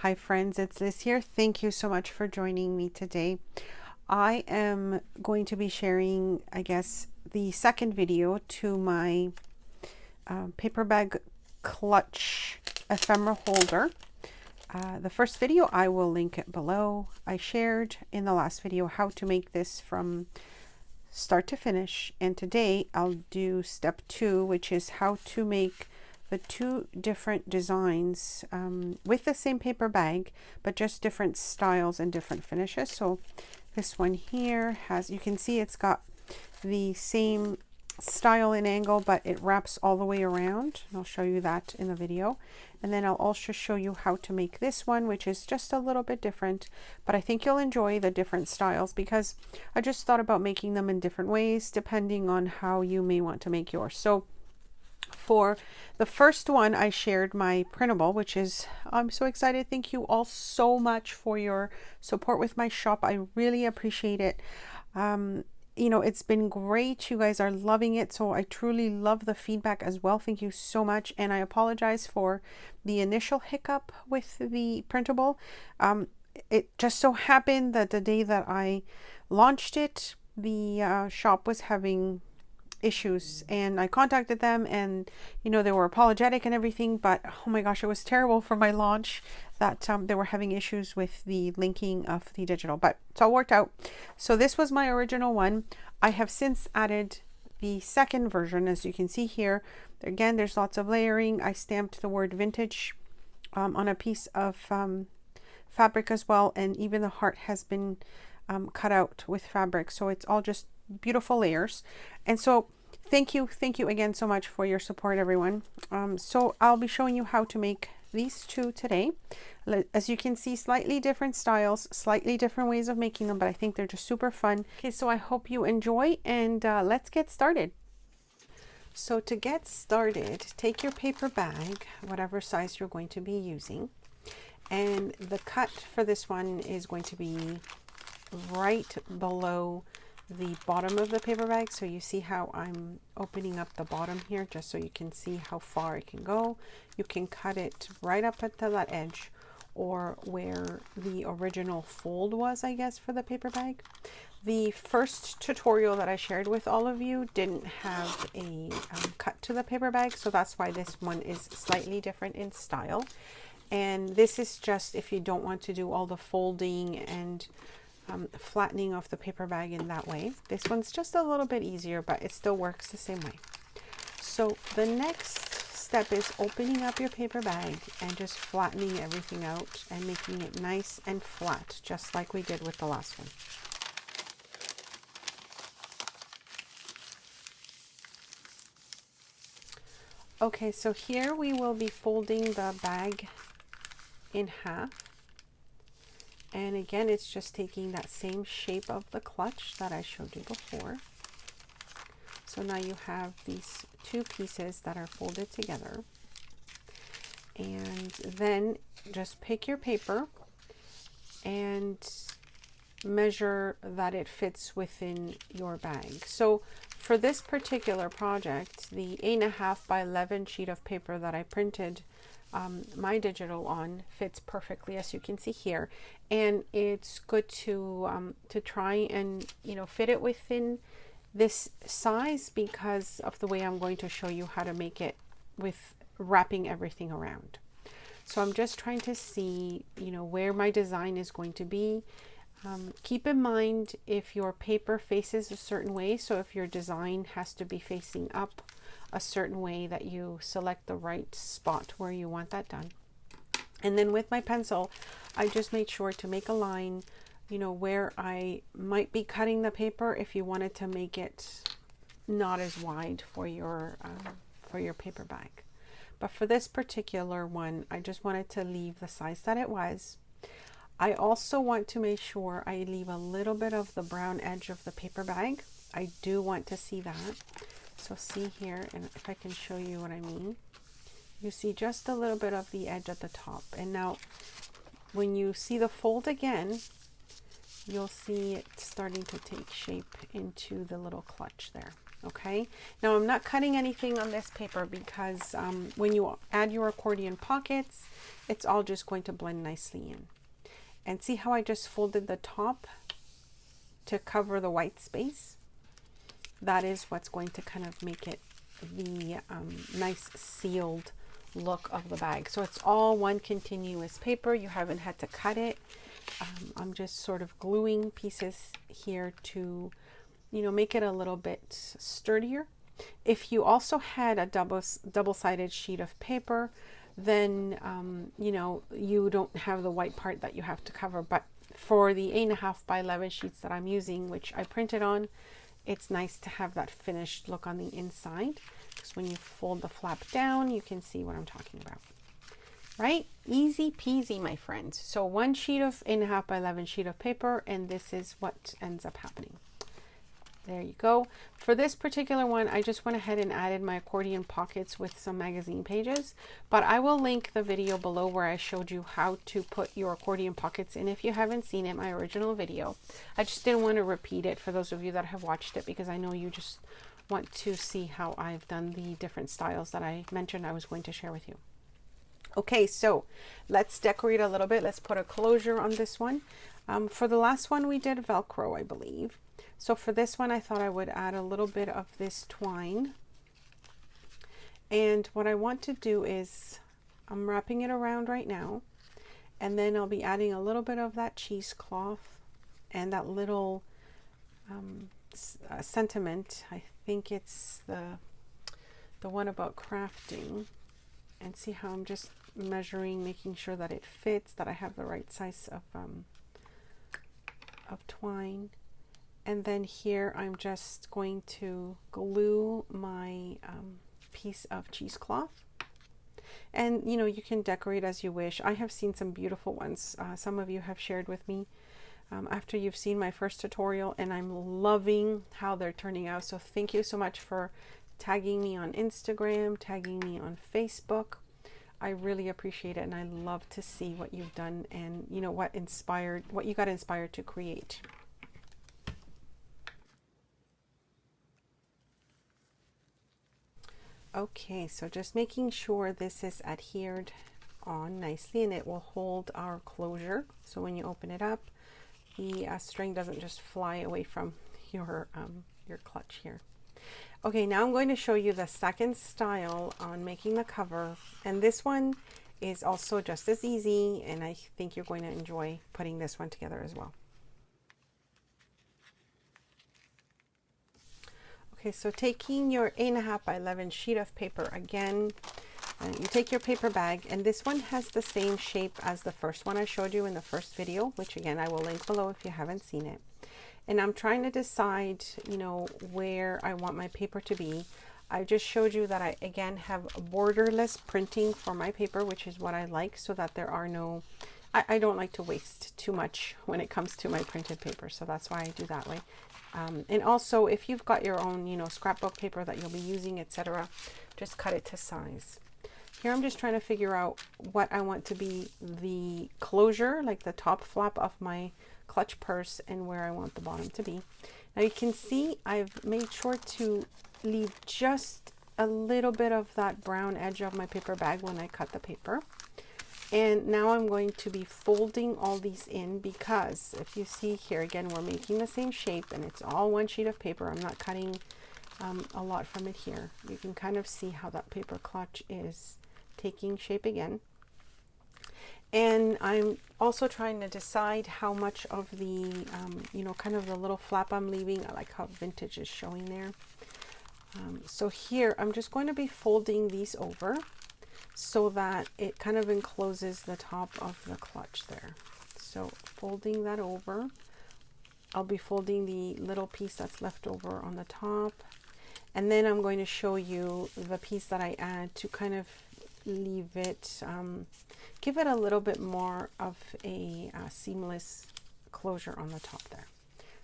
Hi friends, it's Liz here. Thank you so much for joining me today. I am going to be sharing, I guess, the second video to my paper bag clutch ephemera holder. The first video, I will link it below. I shared in the last video how to make this from start to finish, and today I'll do step 2, which is how to make the two different designs with the same paper bag, but just different styles and different finishes. So this one here has, you can see it's got the same style and angle, but it wraps all the way around. And I'll show you that in the video. And then I'll also show you how to make this one, which is just a little bit different, but I think you'll enjoy the different styles because I just thought about making them in different ways depending on how you may want to make yours. So for the first one, I shared my printable, which is, I'm so excited. Thank you all so much for your support with my shop. I really appreciate it. You know, it's been great. You guys are loving it. So I truly love the feedback as well. Thank you so much. And I apologize for the initial hiccup with the printable. It just so happened that the day that I launched it, the shop was having issues, and I contacted them, and you know, they were apologetic and everything, but oh my gosh, it was terrible for my launch that they were having issues with the linking of the digital, but it's all worked out. So this was my original one. I have since added the second version. As you can see here, again, there's lots of layering. I stamped the word vintage on a piece of fabric as well, and even the heart has been cut out with fabric, so it's all just beautiful layers. And so thank you again so much for your support, everyone. So I'll be showing you how to make these two today. As you can see, slightly different styles, slightly different ways of making them, but I think they're just super fun. Okay, so I hope you enjoy, and let's get started. So to get started, take your paper bag, whatever size you're going to be using, and the cut for this one is going to be right below the bottom of the paper bag. So you see how I'm opening up the bottom here, just so you can see how far it can go. You can cut it right up at that edge, or where the original fold was, I guess, for the paper bag. The first tutorial that I shared with all of you didn't have a cut to the paper bag, so that's why this one is slightly different in style. And this is just if you don't want to do all the folding and flattening off the paper bag in that way. This one's just a little bit easier, but it still works the same way. So the next step is opening up your paper bag and just flattening everything out and making it nice and flat, just like we did with the last one. Okay, so here we will be folding the bag in half. And again, it's just taking that same shape of the clutch that I showed you before. So now you have these two pieces that are folded together. And then just pick your paper and measure that it fits within your bag. So for this particular project, the 8.5 by 11 sheet of paper that I printed my digital on fits perfectly, as you can see here, and it's good to try and, you know, fit it within this size because of the way I'm going to show you how to make it with wrapping everything around. So I'm just trying to see, you know, where my design is going to be. Keep in mind if your paper faces a certain way, so if your design has to be facing up a certain way, that you select the right spot where you want that done. And then with my pencil, I just made sure to make a line, you know, where I might be cutting the paper if you wanted to make it not as wide for your paper bag. But for this particular one, I just wanted to leave the size that it was. I also want to make sure I leave a little bit of the brown edge of the paper bag. I do want to see that. So see here, and if I can show you what I mean, you see just a little bit of the edge at the top. And now when you see the fold again, you'll see it starting to take shape into the little clutch there. Okay, now I'm not cutting anything on this paper because when you add your accordion pockets, it's all just going to blend nicely in. And see how I just folded the top to cover the white space? That is what's going to kind of make it the nice sealed look of the bag. So it's all one continuous paper. You haven't had to cut it. I'm just sort of gluing pieces here to, you know, make it a little bit sturdier. If you also had a double-sided sheet of paper, then you know, you don't have the white part that you have to cover. But for the 8.5 by 11 sheets that I'm using, which I printed on, it's nice to have that finished look on the inside, because when you fold the flap down, you can see what I'm talking about. Right? Easy peasy, my friends. So one sheet of 8.5 by 11 sheet of paper, and this is what ends up happening. There you go. For this particular one, I just went ahead and added my accordion pockets with some magazine pages, but I will link the video below where I showed you how to put your accordion pockets in if you haven't seen it, my original video. I just didn't want to repeat it for those of you that have watched it, because I know you just want to see how I've done the different styles that I mentioned I was going to share with you. Okay, so let's decorate a little bit. Let's put a closure on this one. For the last one, we did Velcro, I believe. So for this one, I thought I would add a little bit of this twine. And what I want to do is, I'm wrapping it around right now, and then I'll be adding a little bit of that cheesecloth and that little sentiment. I think it's the one about crafting. And see how I'm just measuring, making sure that it fits, that I have the right size of twine. And then here I'm just going to glue my piece of cheesecloth. And you know, you can decorate as you wish. I have seen some beautiful ones. Some of you have shared with me after you've seen my first tutorial, and I'm loving how they're turning out. So thank you so much for tagging me on Instagram, tagging me on Facebook. I really appreciate it, and I love to see what you've done and, you know, what you got inspired to create. Okay, so just making sure this is adhered on nicely, and it will hold our closure. So when you open it up, the string doesn't just fly away from your clutch here. Okay, now I'm going to show you the second style on making the cover, and this one is also just as easy, and I think you're going to enjoy putting this one together as well. Okay, so taking your 8.5 by 11 sheet of paper again, you take your paper bag, and this one has the same shape as the first one I showed you in the first video, which again I will link below if you haven't seen it. And I'm trying to decide, you know, where I want my paper to be. I just showed you that I again have borderless printing for my paper, which is what I like, so that there are no, I don't like to waste too much when it comes to my printed paper, so that's why I do that way. And also, if you've got your own, you know, scrapbook paper that you'll be using, etc., just cut it to size. Here I'm just trying to figure out what I want to be the closure, like the top flap of my clutch purse, and where I want the bottom to be. Now you can see I've made sure to leave just a little bit of that brown edge of my paper bag when I cut the paper. And now I'm going to be folding all these in, because if you see here, again, we're making the same shape, and it's all one sheet of paper. I'm not cutting a lot from it here. You can kind of see how that paper clutch is taking shape again. And I'm also trying to decide how much of the, you know, kind of the little flap I'm leaving. I like how vintage is showing there. So here, I'm just going to be folding these over so that it kind of encloses the top of the clutch there. So folding that over, I'll be folding the little piece that's left over on the top. And then I'm going to show you the piece that I add to kind of leave it, give it a little bit more of a seamless closure on the top there.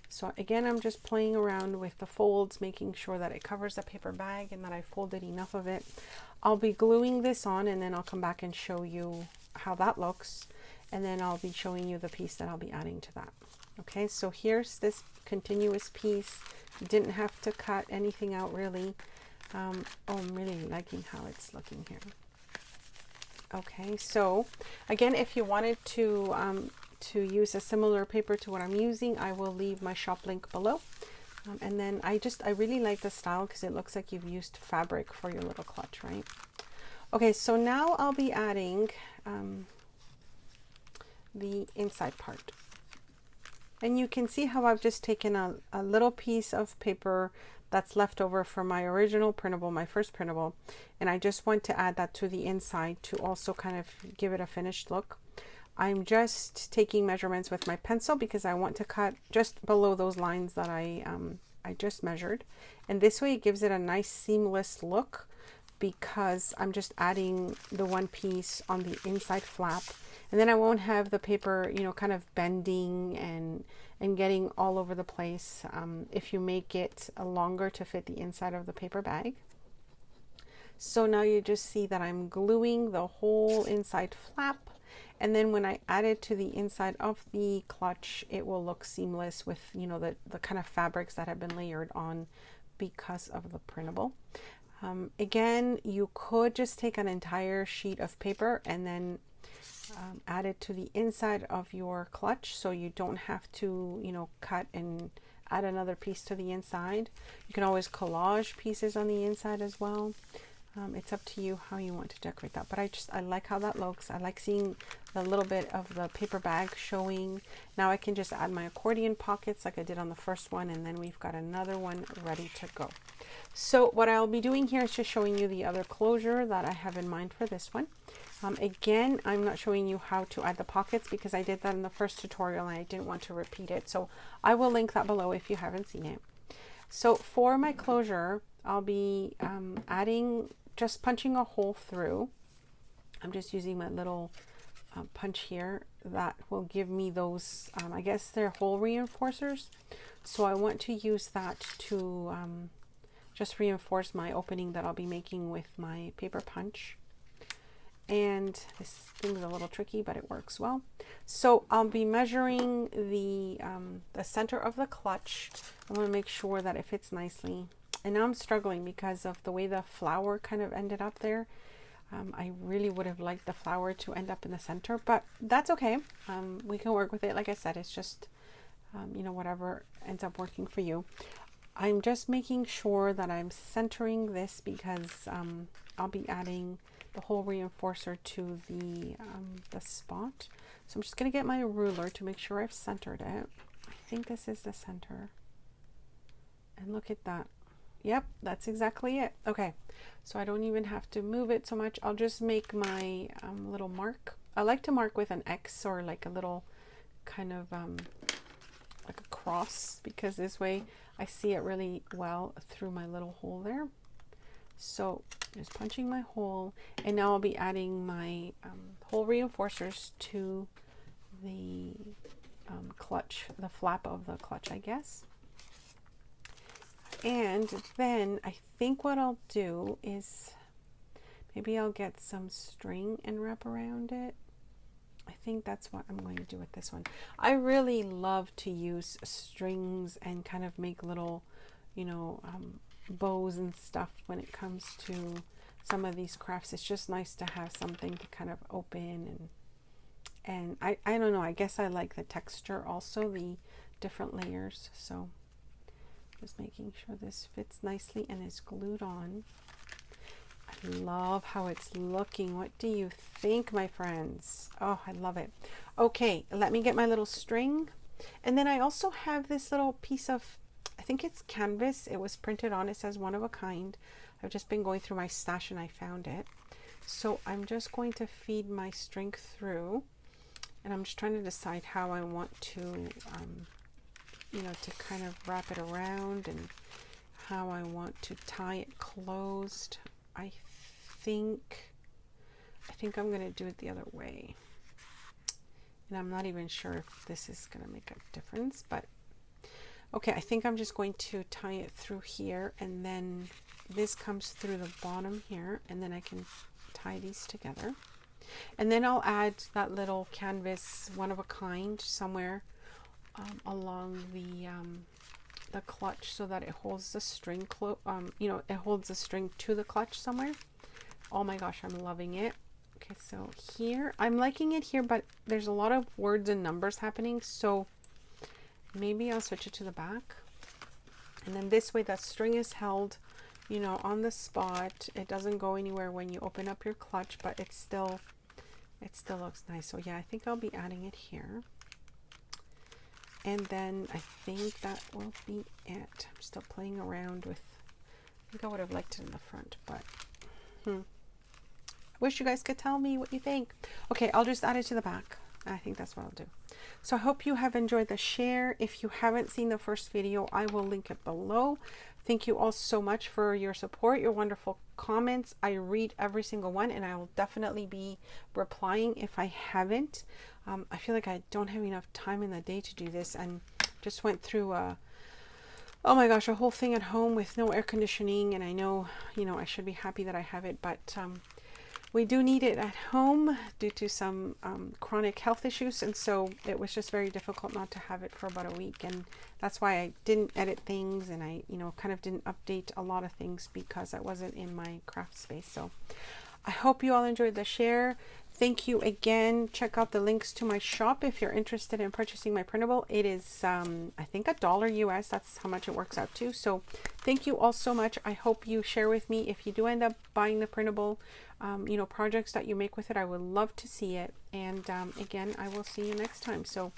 So again, I'm just playing around with the folds, making sure that it covers the paper bag and that I folded enough of it. I'll be gluing this on, and then I'll come back and show you how that looks, and then I'll be showing you the piece that I'll be adding to that. Okay, so here's this continuous piece. You didn't have to cut anything out really. Oh, I'm really liking how it's looking here. Okay, so again, if you wanted to use a similar paper to what I'm using, I will leave my shop link below. And then I really like the style because it looks like you've used fabric for your little clutch, right? Okay, so now I'll be adding the inside part. And you can see how I've just taken a little piece of paper that's left over from my original printable, my first printable, and I just want to add that to the inside to also kind of give it a finished look. I'm just taking measurements with my pencil because I want to cut just below those lines that I just measured. And this way it gives it a nice seamless look because I'm just adding the one piece on the inside flap. And then I won't have the paper, you know, kind of bending and getting all over the place if you make it longer to fit the inside of the paper bag. So now you just see that I'm gluing the whole inside flap. And then when I add it to the inside of the clutch, it will look seamless with, you know, the kind of fabrics that have been layered on because of the printable. Again, you could just take an entire sheet of paper and then add it to the inside of your clutch, so you don't have to, you know, cut and add another piece to the inside. You can always collage pieces on the inside as well. It's up to you how you want to decorate that, but I like how that looks. I like seeing the little bit of the paper bag showing. Now I can just add my accordion pockets like I did on the first one, and then we've got another one ready to go. So what I'll be doing here is just showing you the other closure that I have in mind for this one. Again, I'm not showing you how to add the pockets because I did that in the first tutorial and I didn't want to repeat it. So I will link that below if you haven't seen it. So for my closure, I'll be just punching a hole through. I'm just using my little punch here that will give me those, I guess they're hole reinforcers. So I want to use that to just reinforce my opening that I'll be making with my paper punch. And this thing's a little tricky, but it works well. So I'll be measuring the center of the clutch. I want to make sure that it fits nicely. And now I'm struggling because of the way the flower kind of ended up there. I really would have liked the flower to end up in the center, but that's okay. We can work with it. Like I said, it's just, you know, whatever ends up working for you. I'm just making sure that I'm centering this because I'll be adding the hole reinforcer to the spot. So I'm just going to get my ruler to make sure I've centered it. I think this is the center. And look at that. Yep, that's exactly it. Okay, so I don't even have to move it so much. I'll just make my little mark. I like to mark with an X or like a little kind of like a cross, because this way I see it really well through my little hole there. So just punching my hole, and now I'll be adding my hole reinforcers to the clutch, the flap of the clutch, I guess. And then I think what I'll do is maybe I'll get some string and wrap around it. I think that's what I'm going to do with this one. I really love to use strings and kind of make little, you know, bows and stuff when it comes to some of these crafts. It's just nice to have something to kind of open, and I don't know, I guess I like the texture also, the different layers. So just making sure this fits nicely and is glued on. I love how it's looking. What do you think, my friends? Oh, I love it. Okay, let me get my little string. And then I also have this little piece of, I think it's canvas. It was printed on. It says one of a kind. I've just been going through my stash and I found it. So I'm just going to feed my string through. And I'm just trying to decide how I want to, you know, to kind of wrap it around and how I want to tie it closed. I think I'm going to do it the other way. And I'm not even sure if this is going to make a difference, but okay, I think I'm just going to tie it through here, and then this comes through the bottom here, and then I can tie these together. And then I'll add that little canvas one of a kind somewhere along the clutch so that it holds the string you know, it holds the string to the clutch somewhere. Oh my gosh, I'm loving it. Okay, so here I'm liking it here, but there's a lot of words and numbers happening, so maybe I'll switch it to the back. And then this way that string is held, you know, on the spot. It doesn't go anywhere when you open up your clutch, but it still looks nice. So yeah, I think I'll be adding it here. And then I think that will be it. I'm still playing around with, I think I would have liked it in the front, but I wish you guys could tell me what you think. Okay, I'll just add it to the back. I think that's what I'll do. So I hope you have enjoyed the share. If you haven't seen the first video, I will link it below. Thank you all so much for your support, your wonderful comments. I read every single one, and I will definitely be replying if I haven't. I feel like I don't have enough time in the day to do this, and just went through oh my gosh, a whole thing at home with no air conditioning, and I know, you know, I should be happy that I have it, but we do need it at home due to some chronic health issues, and so it was just very difficult not to have it for about a week, and that's why I didn't edit things, and I, you know, kind of didn't update a lot of things because I wasn't in my craft space. So I hope you all enjoyed the share. Thank you again. Check out the links to my shop if you're interested in purchasing my printable. It is, I think, $1 US. That's how much it works out to. So thank you all so much. I hope you share with me if you do end up buying the printable, you know, projects that you make with it. I would love to see it. And again, I will see you next time. So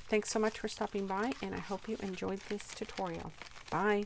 thanks so much for stopping by, and I hope you enjoyed this tutorial. Bye.